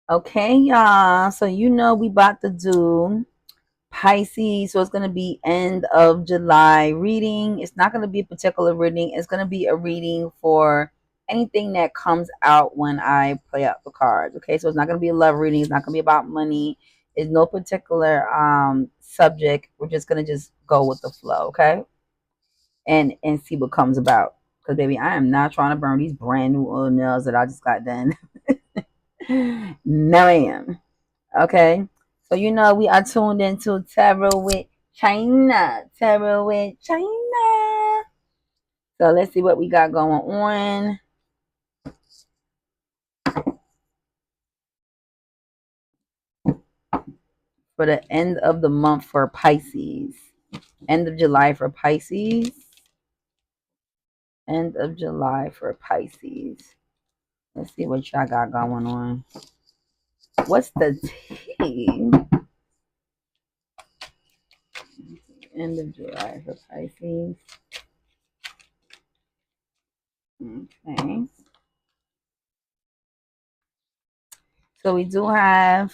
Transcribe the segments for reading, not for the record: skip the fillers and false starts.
Okay, y'all. So you know we about to do Pisces. So it's gonna be end of July reading. It's not gonna be a particular reading. It's gonna be a reading for anything that comes out when I play out the cards. Okay, so it's not gonna be a love reading. It's not gonna be about money. It's no particular subject. We're just gonna just go with the flow. Okay, and see what comes about. Cause baby, I am not trying to burn these brand new oil nails that I just got done. No, I am. Okay. So you know we are tuned into Tarot with China. Tarot with China. So let's see what we got going on for the end of the month for Pisces. End of July for Pisces. End of July for Pisces. Let's see what y'all got going on. What's the tea? End of July for Pisces. Okay. So we do have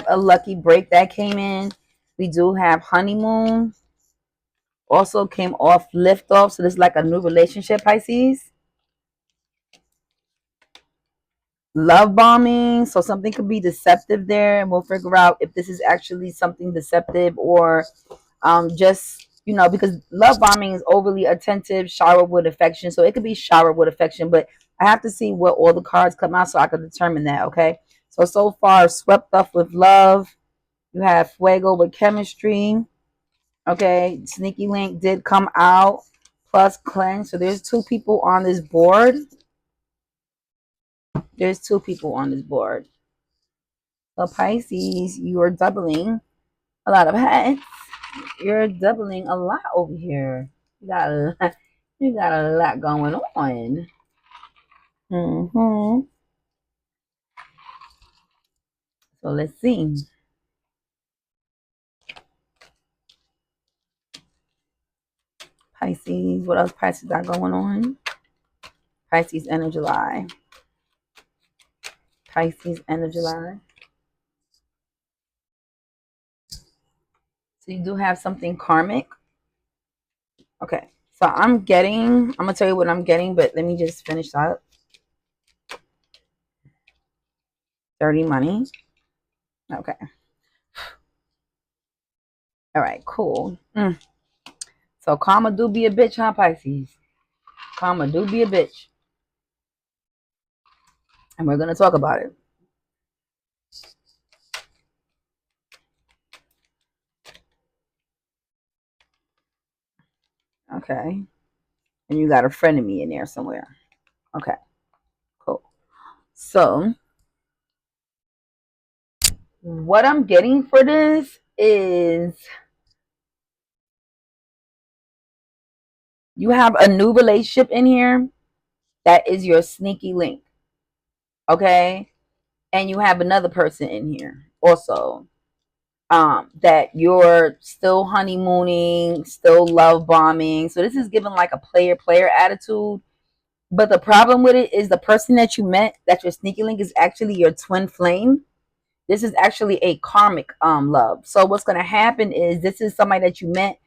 a lucky break that came in. We do have honeymoon. Also came off lift off. So this is like a new relationship, Pisces. Love bombing. So something could be deceptive there, and we'll figure out if this is actually something deceptive or just because love bombing is overly attentive, shower with affection. So it could be shower with affection, but I have to see what all the cards come out so I can determine that. Okay. So far, swept up with love. You have fuego with chemistry. Okay, sneaky link did come out plus cleanse. So there's two people on this board. There's two people on this board. So Pisces, you are doubling a lot of heads. You're doubling a lot over here. You got a lot going on. Hmm. So let's see. Pisces, what else Pisces got going on? Pisces end of July. Pisces end of July. So you do have something karmic. Okay. So I'm gonna tell you what I'm getting, but let me just finish up. 30 money. Okay. All right, cool. So karma do be a bitch, huh, Pisces? Karma do be a bitch. And we're gonna talk about it. Okay. And you got a friend of me in there somewhere. Okay, cool. So what I'm getting for this is you have a new relationship in here that is your sneaky link. Okay. And you have another person in here also that you're still honeymooning, still love bombing. So this is given like a player attitude. But the problem with it is the person that you met, that your sneaky link is actually your twin flame. This is actually a karmic love. So what's gonna happen is this is somebody that you met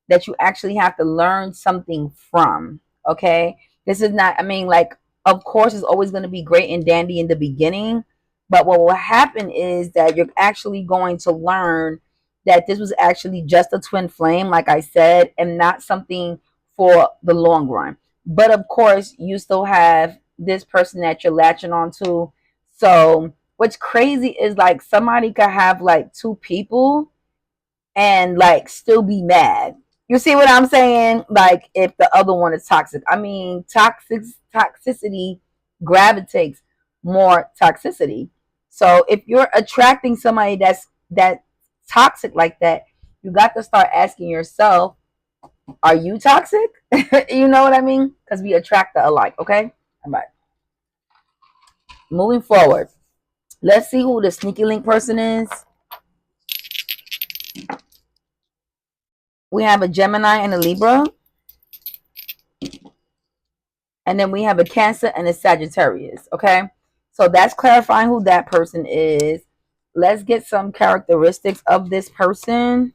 that you actually have to learn something from. Okay. This is not, I mean, like, of course, it's always going to be great and dandy in the beginning. But what will happen is that you're actually going to learn that this was actually just a twin flame, like I said, and not something for the long run. But of course, you still have this person that you're latching on to. So, what's crazy is like somebody could have like two people and like still be mad. You see what I'm saying? Like if the other one is toxic. I mean, toxicity gravitates more toxicity. So if you're attracting somebody that toxic like that, you got to start asking yourself, are you toxic? You know what I mean? Because we attract the alike, okay? All right. Moving forward. Let's see who the sneaky link person is. We have a Gemini and a Libra. And then we have a Cancer and a Sagittarius. Okay. So that's clarifying who that person is. Let's get some characteristics of this person.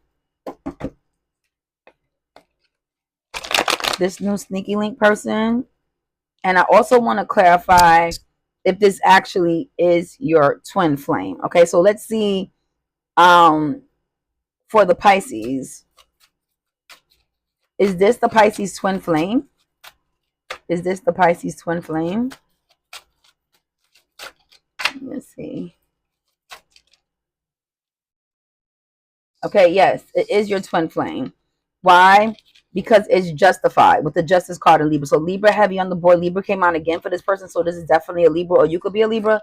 This new sneaky link person. And I also want to clarify if this actually is your twin flame. Okay, so let's see for the Pisces. Is this the Pisces twin flame? Is this the Pisces twin flame? Let's see. Okay, yes, it is your twin flame. Why? Because it's justified with the Justice card in Libra. So Libra heavy on the board. Libra came out again for this person. So this is definitely a Libra, or you could be a Libra.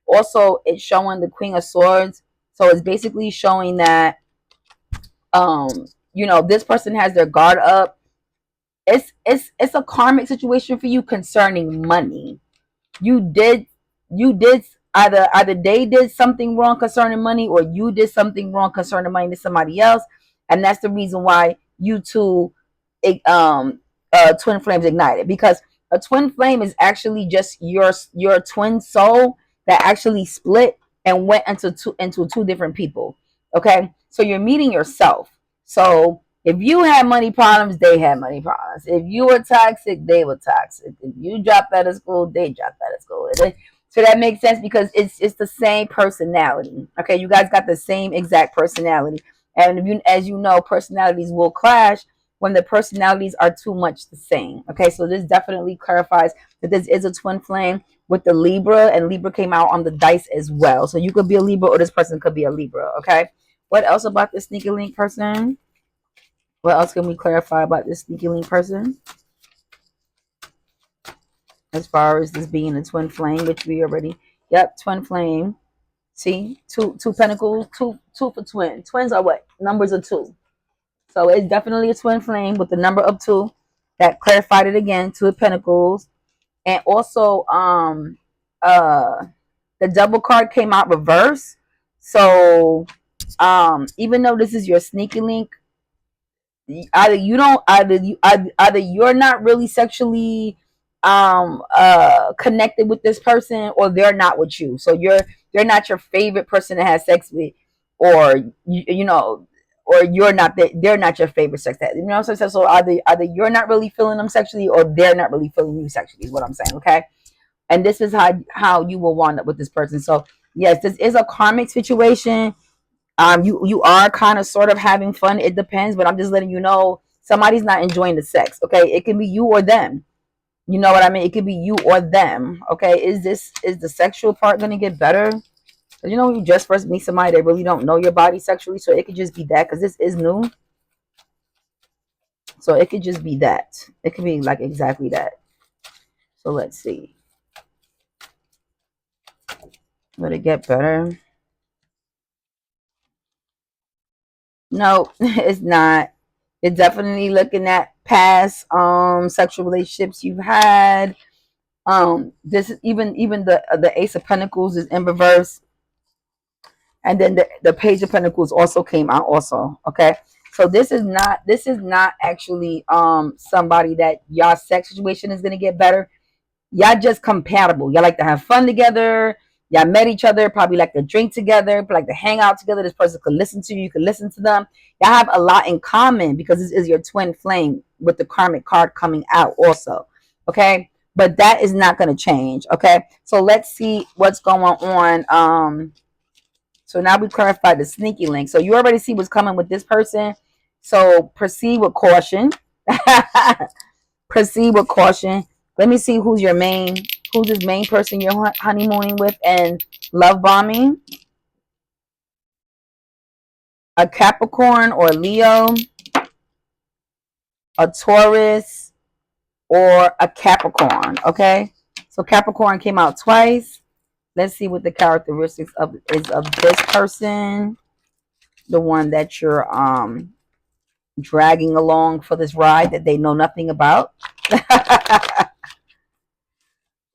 Also, it's showing the Queen of Swords. So it's basically showing that you know, this person has their guard up. It's a karmic situation for you concerning money. You did you did either they did something wrong concerning money, or you did something wrong concerning money to somebody else, and that's the reason why you two twin flames ignited. Because a twin flame is actually just your twin soul that actually split and went into two different people. Okay, so you're meeting yourself. So if you had money problems, they had money problems. If you were toxic, they were toxic. If you dropped out of school, they dropped out of school. So that makes sense because it's the same personality. Okay, you guys got the same exact personality. And if you, as you know, personalities will clash when the personalities are too much the same. Okay, so this definitely clarifies that this is a twin flame with the Libra, and Libra came out on the dice as well. So you could be a Libra, or this person could be a Libra. Okay, what else about this sneaky link person? What else can we clarify about this sneaky link person? As far as this being a twin flame, which we already, yep, twin flame. See, two pentacles, two for twin. Twins are what? Numbers of two. So it's definitely a twin flame with the number of two. That clarified it again. Two of pentacles. And also the double card came out reverse. So even though this is your sneaky link, either you don't either you're not really sexually connected with this person, or they're not with you. So they're not your favorite person to have sex with, or you know, or you're not they're not your favorite sex. You know what I'm saying? So either you're not really feeling them sexually, or they're not really feeling you sexually, is what I'm saying. Okay, and this is how you will wind up with this person. So yes, this is a karmic situation. You are kind of sort of having fun. It depends, but I'm just letting you know somebody's not enjoying the sex. Okay, it can be you or them. You know what I mean? It could be you or them. Okay, is the sexual part gonna get better? You know, you just first meet somebody that really don't know your body sexually, so it could just be that, because this is new. So it could just be that. It could be like exactly that. So let's see. Would it get better? No, it's not. It's definitely looking at past sexual relationships you've had. This is even the Ace of Pentacles is in reverse, and then the Page of Pentacles also came out also. Okay, so this is not actually somebody that y'all sex situation is gonna get better. Y'all just compatible. Y'all like to have fun together. Y'all met each other, probably like to drink together, like to hang out together. This person could listen to you, you could listen to them. Y'all have a lot in common because this is your twin flame with the karmic card coming out also. Okay, but that is not going to change. Okay, so let's see what's going on. So now we clarified the sneaky link. So you already see what's coming with this person. So proceed with caution. Proceed with caution. Let me see who's this main person you're honeymooning with and love bombing. A Capricorn or Leo, a Taurus, or a Capricorn. Okay, so Capricorn came out twice. Let's see what the characteristics is of this person, the one that you're dragging along for this ride that they know nothing about.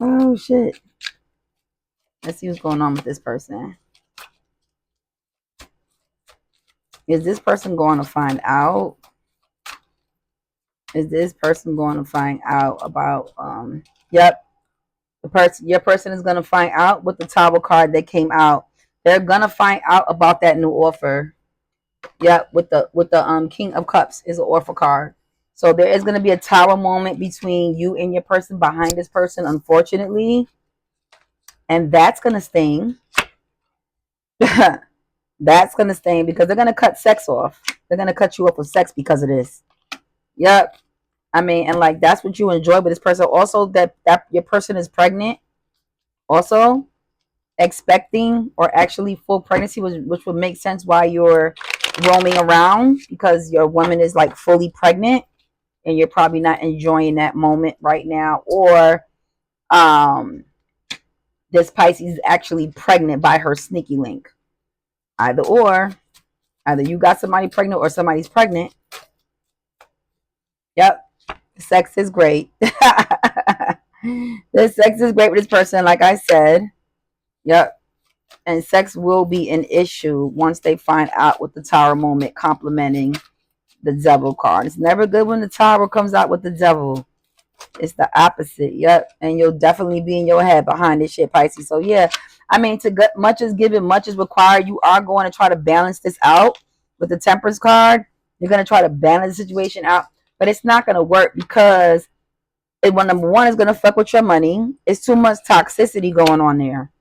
Oh shit. Let's see what's going on with this person. Is this person going to find out? Is this person going to find out about yep. Your person is gonna find out with the Tower card that came out. They're gonna find out about that new offer. Yeah, with the King of Cups is an offer card. So there is gonna be a Tower moment between you and your person behind this person, unfortunately, and that's gonna sting. That's gonna sting because they're gonna cut sex off. They're gonna cut you off with sex because of this. Yep. I mean, and like that's what you enjoy with this person. Also, that your person is pregnant. Also, expecting or actually full pregnancy, which would make sense why you're roaming around because your woman is like fully pregnant and you're probably not enjoying that moment right now, or um, this Pisces is actually pregnant by her sneaky link. Either or, either you got somebody pregnant or somebody's pregnant. Yep, the sex is great. The sex is great with this person, like I said. Yep. And sex will be an issue once they find out with the Tower moment complementing the Devil card. It's never good when the Tower comes out with the Devil. It's the opposite. Yep. And you'll definitely be in your head behind this shit, Pisces. So yeah, I mean, to get much is given, much is required. You are going to try to balance this out with the Temperance card. You're going to try to balance the situation out, but it's not going to work because when number one is going to fuck with your money. It's too much toxicity going on there.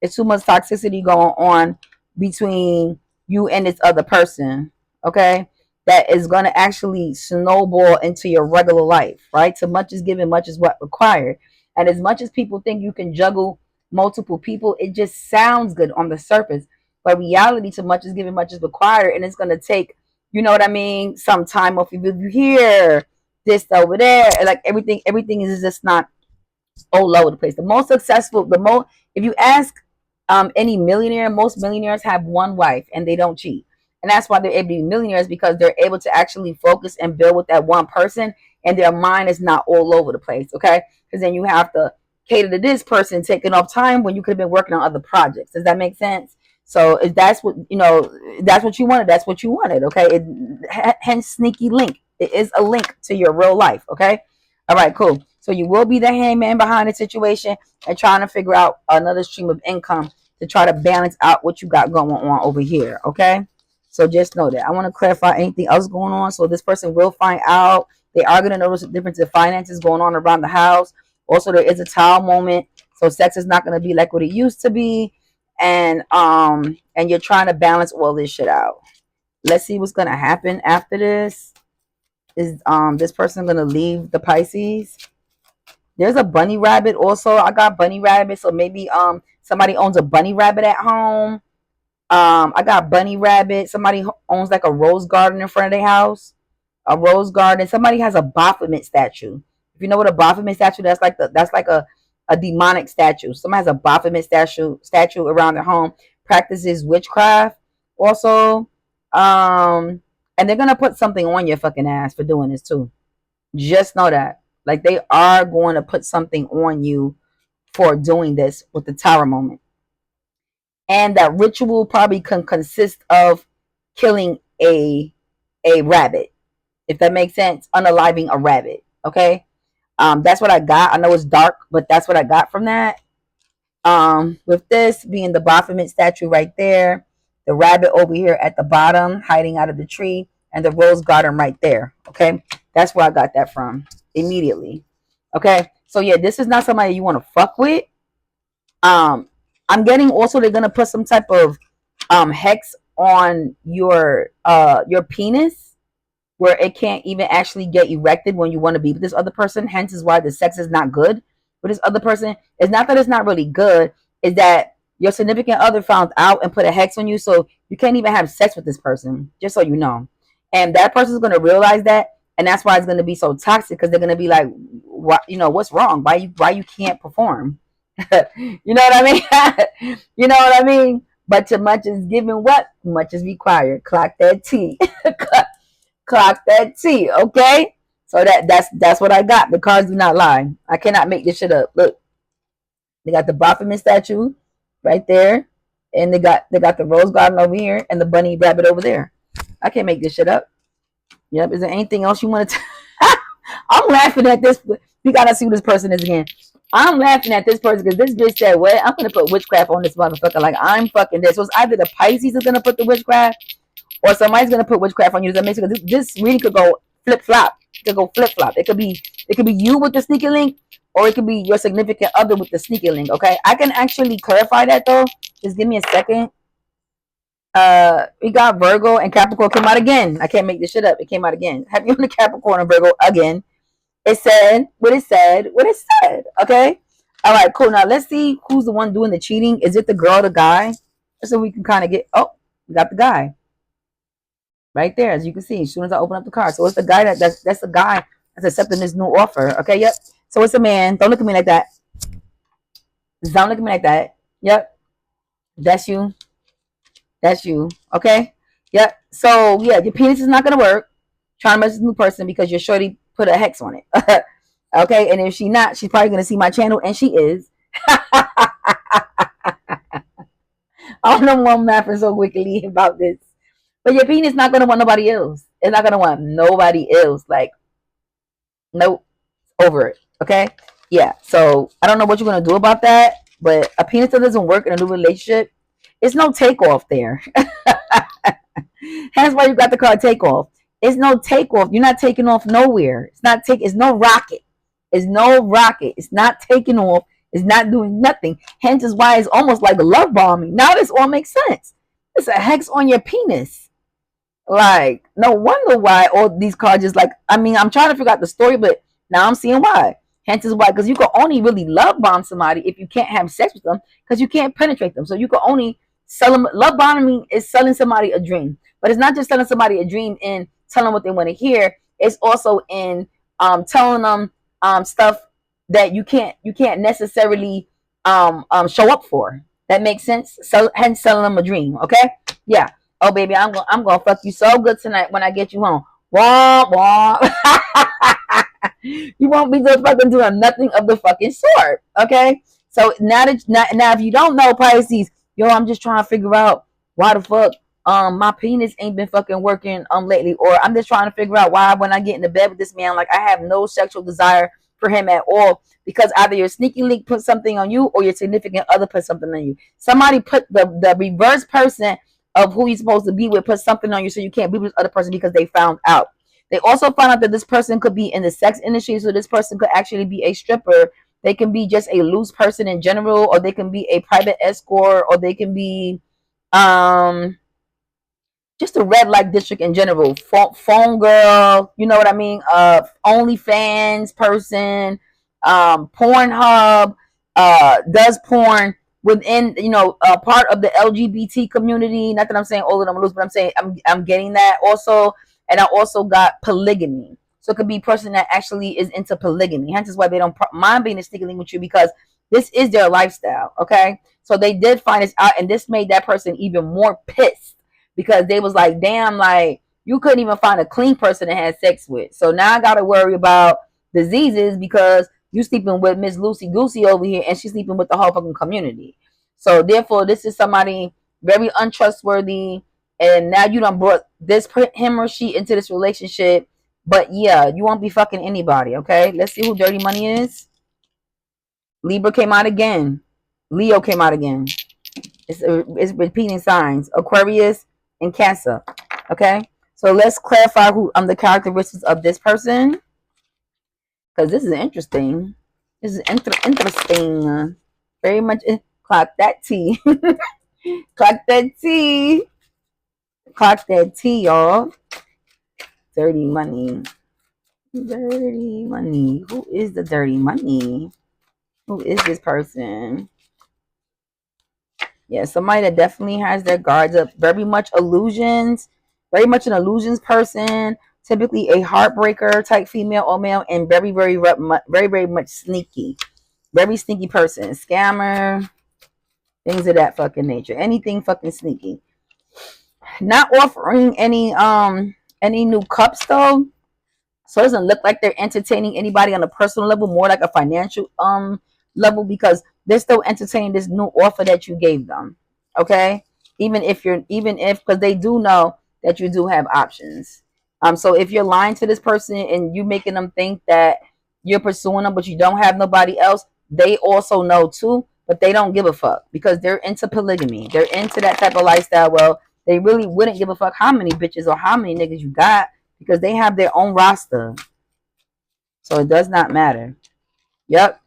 It's too much toxicity going on between you and this other person, okay? That is going to actually snowball into your regular life, right? So much is given, much is what required. And as much as people think you can juggle multiple people, it just sounds good on the surface. But reality, to much is given, much is required. And it's going to take, you know what I mean, some time off you here, this over there. Like everything is just not all over the place. The most successful, if you ask any millionaire, most millionaires have one wife and they don't cheat. And that's why they're able to be millionaires, because they're able to actually focus and build with that one person and their mind is not all over the place, okay? Because then you have to cater to this person taking off time when you could have been working on other projects. Does that make sense? So if that's what, that's what you wanted, that's what you wanted, okay? Hence sneaky link. It is a link to your real life, okay? All right, cool. So you will be the hangman behind the situation and trying to figure out another stream of income to try to balance out what you got going on over here, okay? So just know that. I want to clarify anything else going on. So this person will find out. They are going to notice a difference in finances going on around the house. Also, there is a Tower moment. So sex is not going to be like what it used to be. And you're trying to balance all this shit out. Let's see what's going to happen after this. Is this person going to leave the Pisces? There's a bunny rabbit also. I got bunny rabbit, so maybe somebody owns a bunny rabbit at home. I got bunny rabbit. Somebody owns like a rose garden in front of their house. A rose garden. Somebody has a Baphomet statue. If you know what a Baphomet statue, that's like a demonic statue. Somebody has a Baphomet statue around their home. Practices witchcraft also. And they're gonna put something on your fucking ass for doing this too. Just know that. Like they are going to put something on you for doing this with the Tower moment. And that ritual probably can consist of killing a rabbit. If that makes sense, unaliving a rabbit. Okay? That's what I got. I know it's dark, but that's what I got from that. With this being the Baphomet statue right there, the rabbit over here at the bottom hiding out of the tree, and the rose garden right there. Okay? That's where I got that from immediately. Okay? So yeah, this is not somebody you want to fuck with. I'm getting also they're gonna put some type of hex on your penis where it can't even actually get erected when you want to be with this other person. Hence is why the sex is not good with this other person. It's not that it's not really good, it's that your significant other found out and put a hex on you, so you can't even have sex with this person, just so you know. And that person's gonna realize that, and that's why it's gonna be so toxic, because they're gonna be like, what, what's wrong? Why you can't perform? You know what I mean? You know what I mean? But too much is given, what much is required. Clock that T. Clock that T. Okay. So that's what I got. The cards do not lie. I cannot make this shit up. Look, they got the Baphomet statue right there, and they got the rose garden over here, and the bunny rabbit over there. I can't make this shit up. Yep. Is there anything else you want to? I'm laughing at this. We gotta see who this person is again. I'm laughing at this person because this bitch said, "What? I'm gonna put witchcraft on this motherfucker." Like I'm fucking this. So it's either the Pisces is gonna put the witchcraft, or somebody's gonna put witchcraft on you. Does that make sense? This reading could go flip flop. It could go flip flop. It could be you with the sneaky link, or it could be your significant other with the sneaky link. Okay, I can actually clarify that though. Just give me a second. We got Virgo and Capricorn came out again. I can't make this shit up. It came out again. Have you on the Capricorn and Virgo again? It said what it said. What it said. Okay. All right. Cool. Now let's see who's the one doing the cheating. Is it the girl or the guy? So we can kind of get. Oh, we got the guy right there, as you can see. As soon as I open up the card, so it's the guy that's the guy that's accepting this new offer. Okay. Yep. So it's a man. Don't look at me like that. Don't look at me like that. Yep. That's you. That's you. Okay. Yep. So yeah, your penis is not gonna work. Trying to mess with a new person because your shorty put a hex on it. Okay. And if she not, she's probably gonna see my channel, and she is. I don't know why I'm laughing so quickly about this. But your penis not gonna want nobody else. It's not gonna want nobody else. Like, nope. Over it. Okay? Yeah. So I don't know what you're gonna do about that. But a penis that doesn't work in a new relationship, it's no takeoff there. That's why you got the card takeoff. It's no takeoff. You're not taking off nowhere. It's no rocket. It's no rocket. It's not taking off. It's not doing nothing. Hence is why it's almost like a love bombing. Now this all makes sense. It's a hex on your penis. Like, no wonder why all these cards just like, I mean, I'm trying to figure out the story, but now I'm seeing why. Hence is why, because you can only really love bomb somebody if you can't have sex with them, because you can't penetrate them. So you can only sell them. Love bombing is selling somebody a dream, but it's not just selling somebody a dream and telling them what they want to hear. It's also in telling them stuff that you can't necessarily show up for. That makes sense. So hence selling them a dream. Okay, yeah. Oh baby, I'm gonna fuck you so good tonight when I get you home. Wah wah. You won't be just fucking doing nothing of the fucking sort. Okay. So now if you don't know Pisces, yo, I'm just trying to figure out why the fuck my penis ain't been fucking working lately, or I'm just trying to figure out why when I get into bed with this man, like I have no sexual desire for him at all, because either your sneaky link put something on you or your significant other put something on you. Somebody put the reverse person of who you're supposed to be with put something on you so you can't be with this other person because they found out. They also found out that this person could be in the sex industry, so this person could actually be a stripper. They can be just a loose person in general, or they can be a private escort, or they can be um just a red light district in general. Phone girl, you know what I mean? OnlyFans person, Pornhub, does porn within, part of the LGBT community. Not that I'm saying all of them are loose, but I'm saying I'm getting that also. And I also got polygamy. So it could be a person that actually is into polygamy. Hence is why they don't mind being a sneaky link with you, because this is their lifestyle. Okay. So they did find this out, and this made that person even more pissed, because they was like, damn, like you couldn't even find a clean person to have sex with. So now I got to worry about diseases because you sleeping with Miss Lucy Goosey over here, and she's sleeping with the whole fucking community. So therefore, this is somebody very untrustworthy, and now you done brought this him or she into this relationship. But yeah, you won't be fucking anybody. Okay, let's see who Dirty Money is. Libra came out again. Leo came out again. It's repeating signs. Aquarius and Cancer. Okay, so let's clarify who the characteristics of this person, because this is interesting. This is interesting. Very much. Clock that T. Clock that T. Clock that T, y'all. Dirty money. Dirty money. Who is the dirty money? Who is this person? Yeah, somebody that definitely has their guards up. Very much illusions. Very much an illusions person. Typically a heartbreaker type female or male, and very, very, very, very much sneaky. Very sneaky person. Scammer. Things of that fucking nature. Anything fucking sneaky. Not offering any new cups though. So it doesn't look like they're entertaining anybody on a personal level, more like a financial level, because they're still entertaining this new offer that you gave them. Okay? Even if because they do know that you do have options. So if you're lying to this person and you making them think that you're pursuing them but you don't have nobody else, they also know too, but they don't give a fuck because they're into polygamy. They're into that type of lifestyle. Well, they really wouldn't give a fuck how many bitches or how many niggas you got because they have their own roster. So it does not matter. Yep.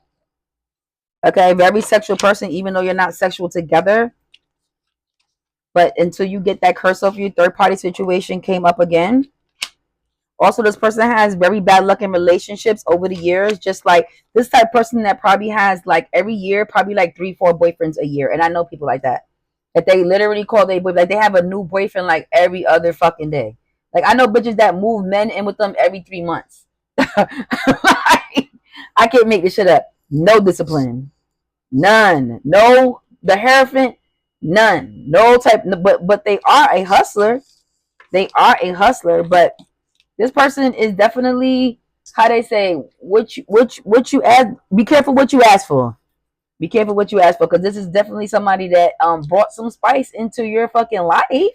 Okay, very sexual person, even though you're not sexual together. But until you get that curse off you, third party situation came up again. Also, this person has very bad luck in relationships over the years. Just like this type of person that probably has like every year, probably like 3, 4 boyfriends a year. And I know people like that. That they literally call their boyfriend, like they have a new boyfriend like every other fucking day. Like I know bitches that move men in with them every 3 months. I can't make this shit up. No discipline. None. No the hierophant. None. No type. But they are a hustler. They are a hustler. But this person is definitely how they say what you ask. Be careful what you ask for. Be careful what you ask for because this is definitely somebody that brought some spice into your fucking life.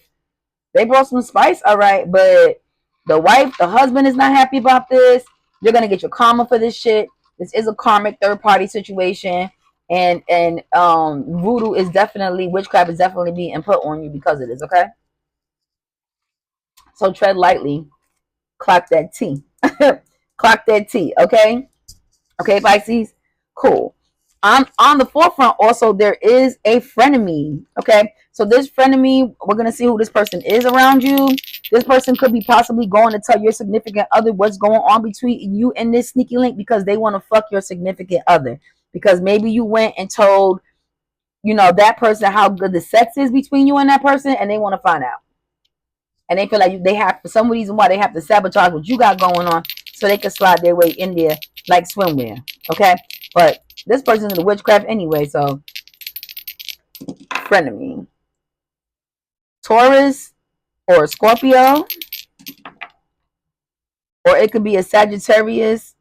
They brought some spice, all right, but the wife, the husband is not happy about this. You're gonna get your karma for this shit. This is a karmic third party situation, and voodoo is definitely witchcraft is definitely being put on you because of this. Okay, so tread lightly. Clock that T. Clock that T. Okay. Okay, Pisces. Cool. On the forefront, also, there is a frenemy. Okay. So this frenemy, we're gonna see who this person is around you. This person could be possibly going to tell your significant other what's going on between you and this sneaky link because they want to fuck your significant other. Because maybe you went and told, that person how good the sex is between you and that person, and they want to find out. And they feel like they have, for some reason why they have to sabotage what you got going on so they can slide their way in there like swimwear. Okay, but this person is a witchcraft anyway, so friend of me, Taurus or Scorpio, or it could be a Sagittarius.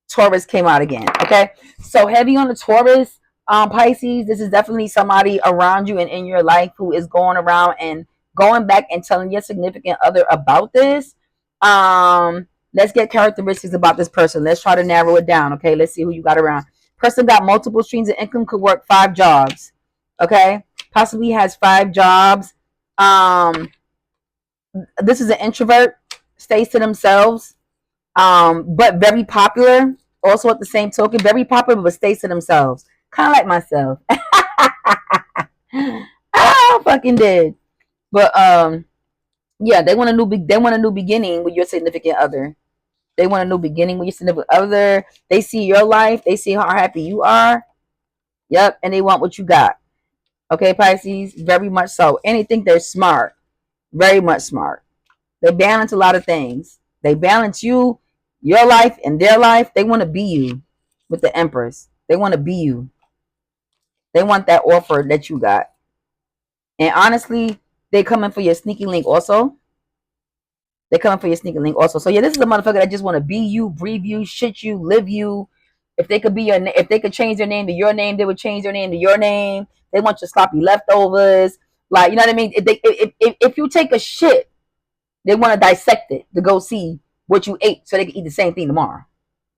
Taurus came out again. Okay, so heavy on the Taurus. Pisces, this is definitely somebody around you and in your life who is going around and going back and telling your significant other about this. Let's get characteristics about this person. Let's try to narrow it down. Okay, let's see who you got around. Person got multiple streams of income, could work 5 jobs. Okay, possibly has 5 jobs. This is an introvert, stays to themselves, but very popular. Also, at the same token, very popular, but stays to themselves. Kind of like myself. I fucking did. But yeah, they want a new beginning with your significant other. They want a new beginning with your significant other. They see your life. They see how happy you are. Yep, and they want what you got. Okay, Pisces, very much so. And they think they're smart, very much smart. They balance a lot of things. They balance you, your life, and their life. They want to be you with the Empress. They want to be you. They want that offer that you got. And honestly, they coming for your sneaky link also. They coming for your sneaky link also. So yeah, this is a motherfucker that just want to be you, breathe you, shit you, live you. If they could if they could change their name to your name, they would change their name to your name. They want your sloppy leftovers. Like, you know what I mean? If you take a shit, they want to dissect it to go see what you ate so they can eat the same thing tomorrow.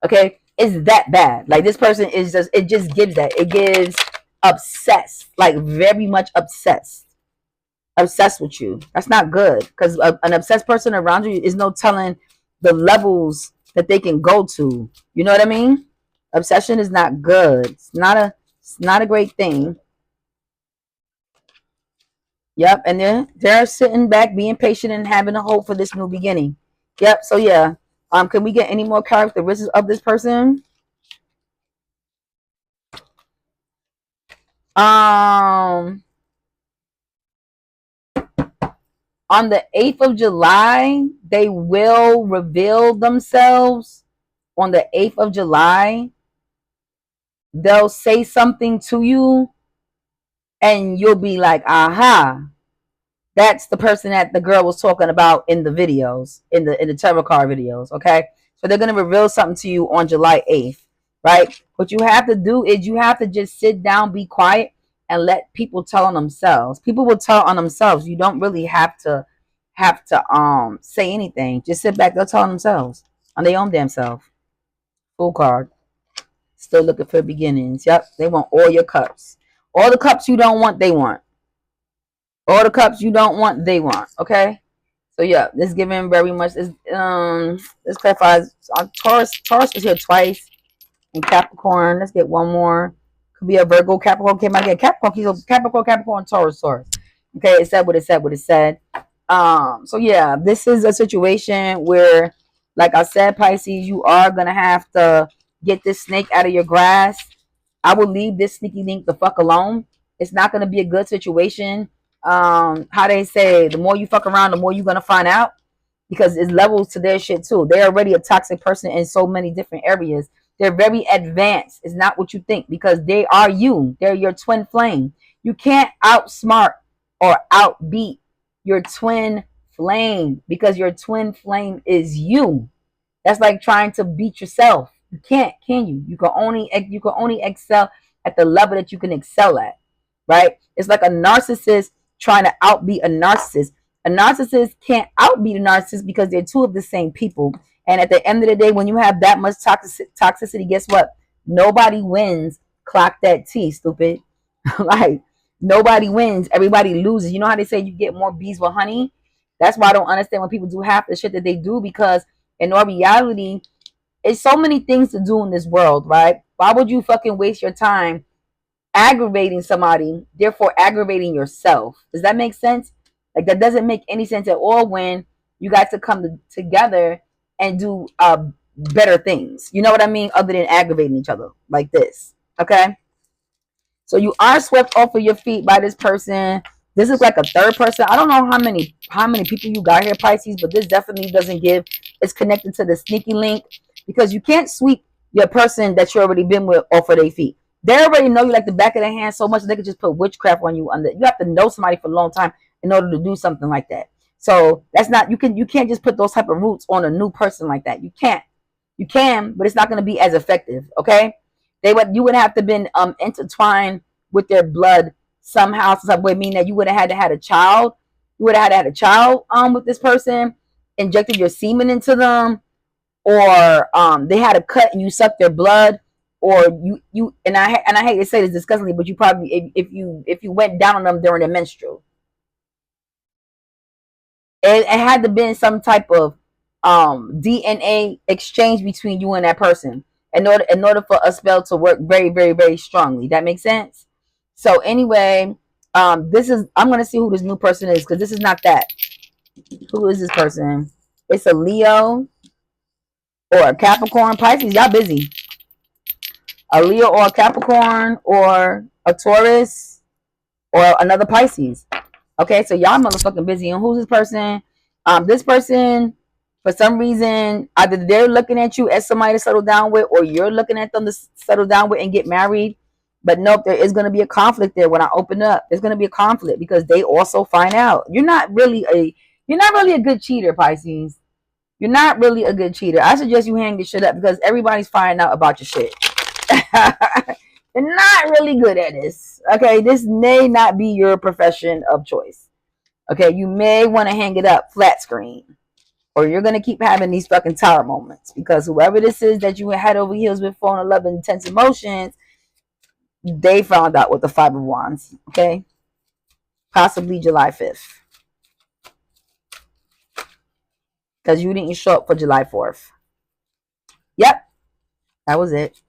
Okay? It's that bad. Like, this person is just, it just gives that. It gives obsessed. Like, very much obsessed. Obsessed with you. That's not good. Because an obsessed person around you is no telling the levels that they can go to. You know what I mean? Obsession is not good. It's not a great thing. Yep, and they're sitting back, being patient, and having a hope for this new beginning. Yep. So yeah, can we get any more characteristics of this person? On the 8th of July, they will reveal themselves. On the 8th of July, they'll say something to you, and you'll be like, "Aha." That's the person that the girl was talking about in the videos, in the tarot card videos. Okay, so they're gonna reveal something to you on July 8th, right? What you have to do is you have to just sit down, be quiet, and let people tell on themselves. People will tell on themselves. You don't really have to say anything. Just sit back. They'll tell on themselves on their own damn self. Full card. Still looking for beginnings. Yep, they want all your cups. All the cups you don't want, they want. All the cups you don't want, they want. Okay. So yeah, this giving very much. This clarifies. Taurus was here twice, and Capricorn. Let's get one more. Could be a Virgo. Capricorn came out again. Capricorn, Taurus. Okay, it said what it said. What it said. So yeah, this is a situation where, like I said, Pisces, you are gonna have to get this snake out of your grass. I will leave this sneaky link the fuck alone. It's not gonna be a good situation. How they say, the more you fuck around, the more you're gonna find out, because it's levels to their shit too. They're already a toxic person in so many different areas. They're very advanced. It's not what you think, because they are you. They're your twin flame. You can't outsmart or outbeat your twin flame, because your twin flame is you. That's like trying to beat yourself. You can't, can you? You can only excel at the level that you can excel at, right? It's like a narcissist trying to outbeat a narcissist. A narcissist can't outbeat a narcissist because they're two of the same people. And at the end of the day, when you have that much toxicity, guess what? Nobody wins. Clock that T, stupid. Like, nobody wins. Everybody loses. You know how they say you get more bees with honey? That's why I don't understand when people do half the shit that they do, because in all reality, it's so many things to do in this world, right? Why would you fucking waste your time aggravating somebody, therefore aggravating yourself? Does that make sense? Like, that doesn't make any sense at all when you guys to come together and do better things. You know what I mean? Other than aggravating each other like this. Okay? So you are swept off of your feet by this person. This is like a third person. I don't know how many people you got here, Pisces, but this definitely doesn't give. It's connected to the sneaky link, because you can't sweep your person that you already been with off of their feet. They already know you like the back of their hand so much that they could just put witchcraft on you. You have to know somebody for a long time in order to do something like that. So that's not, you can't just put those type of roots on a new person like that. You can't. You can, but it's not going to be as effective. Okay. You would have to been intertwined with their blood somehow, some way, meaning that you would have had to had a child. You would have had to had a child with this person, injected your semen into them, or they had a cut and you sucked their blood, or you and I hate to say this disgustingly, but you probably, if you went down on them during their menstrual, it had to been some type of DNA exchange between you and that person in order for a spell to work very, very, very strongly. That makes sense. So anyway, this is, I'm gonna see who this new person is, because this is not that. Who is this person? It's a Leo or a Capricorn. Pisces, y'all busy. A Leo or a Capricorn or a Taurus or another Pisces. Okay, so y'all motherfucking busy. And who's this person? This person, for some reason, either they're looking at you as somebody to settle down with, or you're looking at them to settle down with and get married. But nope, there is going to be a conflict there. When I open up, there's going to be a conflict, because they also find out you're not really a good cheater, Pisces. You're not really a good cheater. I suggest you hang your shit up, because everybody's finding out about your shit. You're not really good at this. Okay, this may not be your profession of choice. Okay, you may want to hang it up flat screen, or you're gonna keep having these fucking tower moments, because whoever this is that you head over heels with, falling in love, and intense emotions, they found out with the Five of Wands. Okay, possibly July 5th, because you didn't show up for July 4th. Yep, that was it.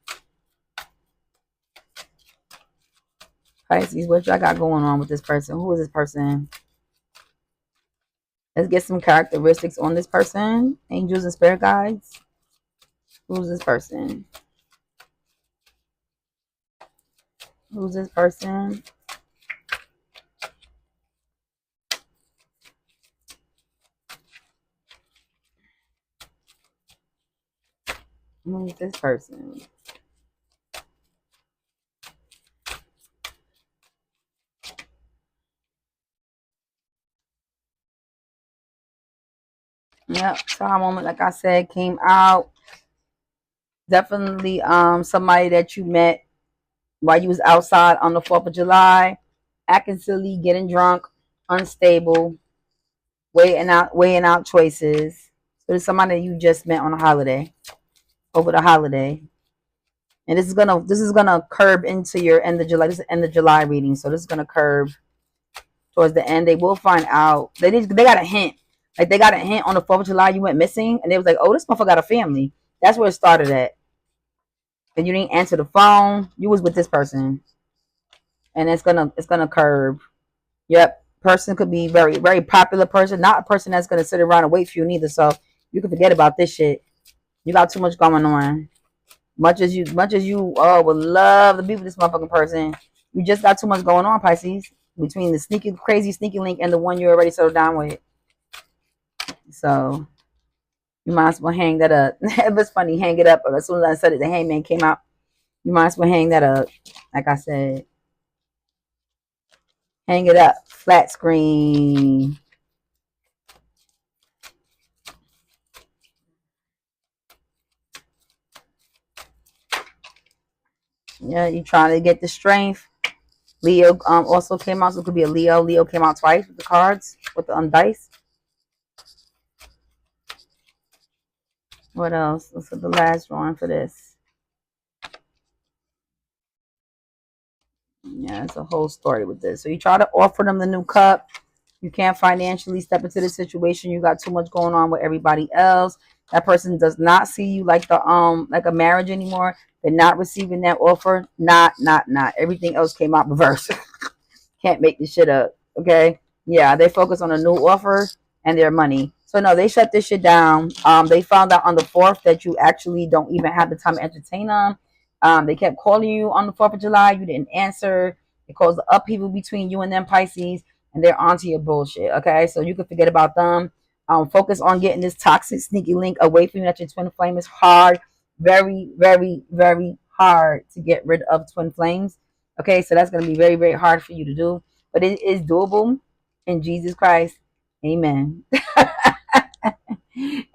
Pisces, what y'all got going on with this person? Who is this person? Let's get some characteristics on this person. Angels and spirit guides. Who's this person? Who's this person? Who's this person? Yep, Tower moment, like I said, came out. Definitely somebody that you met while you was outside on the 4th of July, acting silly, getting drunk, unstable, weighing out choices. So it's somebody you just met on a holiday, over the holiday. And this is gonna curve into your end of July. This is end of July reading, so this is gonna curve towards the end. They will find out. They got a hint. Like they got a hint on the 4th of July you went missing, and they was like, "Oh, this motherfucker got a family." That's where it started at. And you didn't answer the phone. You was with this person, and it's gonna curve. Yep, person could be very very popular person, not a person that's gonna sit around and wait for you neither. So you can forget about this shit. You got too much going on. Much as you would love to be with this motherfucking person, you just got too much going on, Pisces. Between the sneaky, crazy, sneaky link and the one you already settled down with. So you might as well hang that up. It was funny, hang it up. But as soon as I said it, the hangman came out. You might as well hang that up. Like I said, hang it up. Flat screen. Yeah, you trying to get the strength. Leo also came out, so it could be a Leo. Leo came out twice with the cards, with the dice. What else? Let's put the last drawing for this. Yeah, it's a whole story with this. So you try to offer them the new cup. You can't financially step into the situation. You got too much going on with everybody else. That person does not see you like like a marriage anymore. They're not receiving that offer. Not. Everything else came out reverse. Can't make this shit up. Okay. Yeah, they focus on a new offer and their money. So no, they shut this shit down. They found out on the 4th that you actually don't even have the time to entertain them. They kept calling you on the 4th of July. You didn't answer. It caused the upheaval between you and them, Pisces, and they're onto your bullshit. Okay, so you can forget about them. Focus on getting this toxic, sneaky link away from you. That your twin flame is hard, very, very, very hard to get rid of twin flames. Okay, so that's going to be very, very hard for you to do, but it is doable in Jesus Christ. Amen.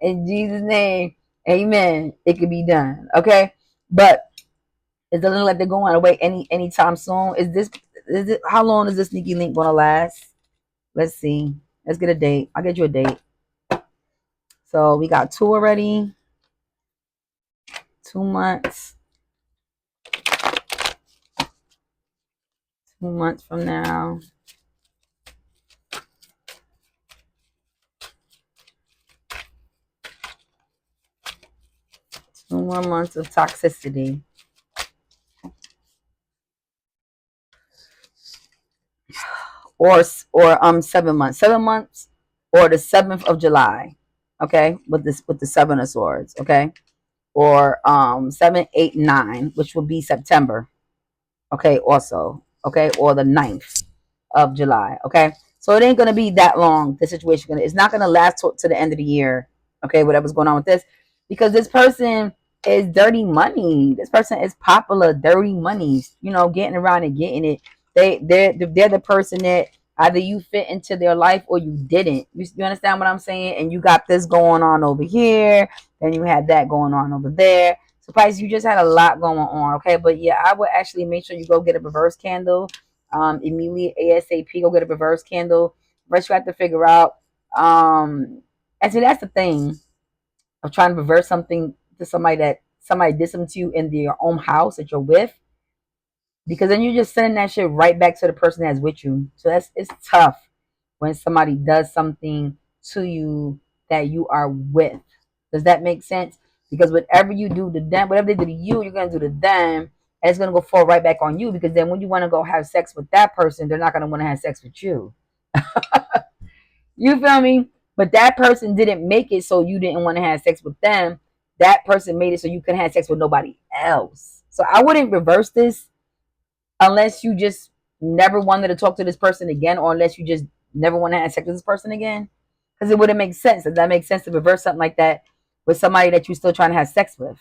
In Jesus' name, amen. It can be done. Okay, but it doesn't look like they're going away anytime soon. Is it how long is this sneaky link gonna last? Let's see. Let's get a date. I'll get you a date. So we got 2 already. 2 months. 2 months from now. 2 more months of toxicity. Or 7 months. 7 months or the 7th of July. Okay? With the 7 of Swords, okay? Or 7, 8, 9, which will be September. Okay, also. Okay, or the 9th of July. Okay. So it ain't gonna be that long. The situation it's not gonna last to the end of the year. Okay, whatever's going on with this. Because this person is dirty money. This person is popular, dirty money, getting around and getting it. They're the person that either you fit into their life or you didn't. You understand what I'm saying? And you got this going on over here, and you had that going on over there. So Pisces, you just had a lot going on, okay? But yeah, I would actually make sure you go get a reverse candle. Immediately ASAP, go get a reverse candle. First you have to figure out and see that's the thing of trying to reverse something to somebody did something to you in their own house that you're with, because then you're just sending that shit right back to the person that's with you. So it's tough when somebody does something to you that you are with. Does that make sense? Because whatever you do to them, whatever they do to you, you're gonna do to them, and it's gonna go fall right back on you. Because then when you want to go have sex with that person, they're not gonna want to have sex with you. You feel me? But that person didn't make it so you didn't want to have sex with them. That person made it so you couldn't have sex with nobody else. So I wouldn't reverse this unless you just never wanted to talk to this person again, or unless you just never want to have sex with this person again. Because it wouldn't make sense. Does that make sense to reverse something like that with somebody that you're still trying to have sex with?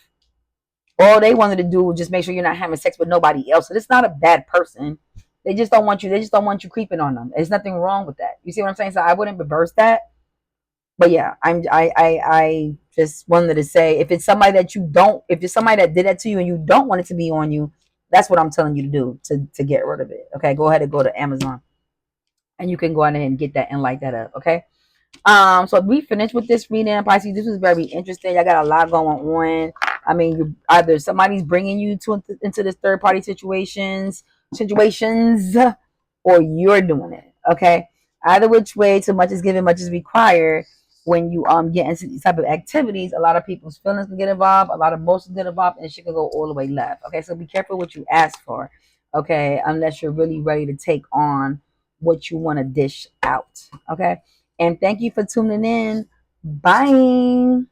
All they wanted to do was just make sure you're not having sex with nobody else. So it's not a bad person. They just don't want you. They just don't want you creeping on them. There's nothing wrong with that. You see what I'm saying? So I wouldn't reverse that. But yeah, I just wanted to say, if it's somebody that you don't, if it's somebody that did that to you and you don't want it to be on you, that's what I'm telling you to do to get rid of it. Okay, go ahead and go to Amazon, and you can go ahead and get that and light that up. Okay. So we finished with this reading, Pisces. This was very interesting. I got a lot going on. I mean, you either somebody's bringing you to into this third party situations, or you're doing it. Okay, either which way, too much is given, much is required. When you get into these type of activities, a lot of people's feelings can get involved, a lot of emotions get involved, and shit can go all the way left. Okay, so be careful what you ask for. Okay, unless you're really ready to take on what you want to dish out. Okay, and thank you for tuning in. Bye.